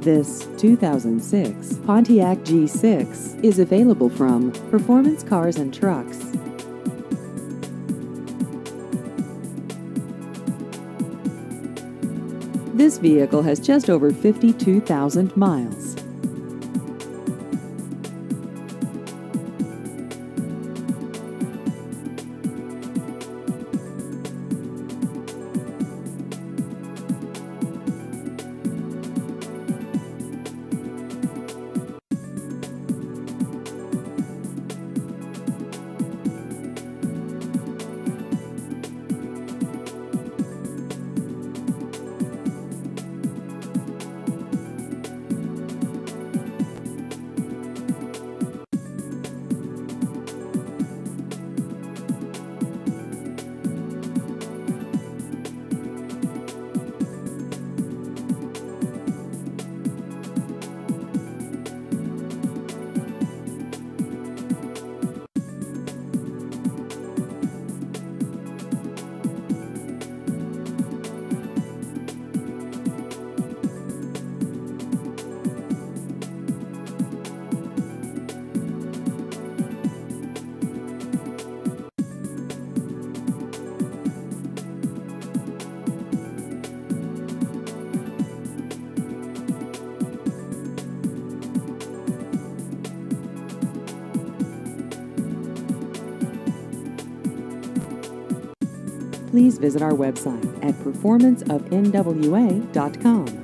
This 2006 Pontiac G6 is available from Performance Cars and Trucks. This vehicle has just over 52,000 miles. Please visit our website at performanceofnwa.com.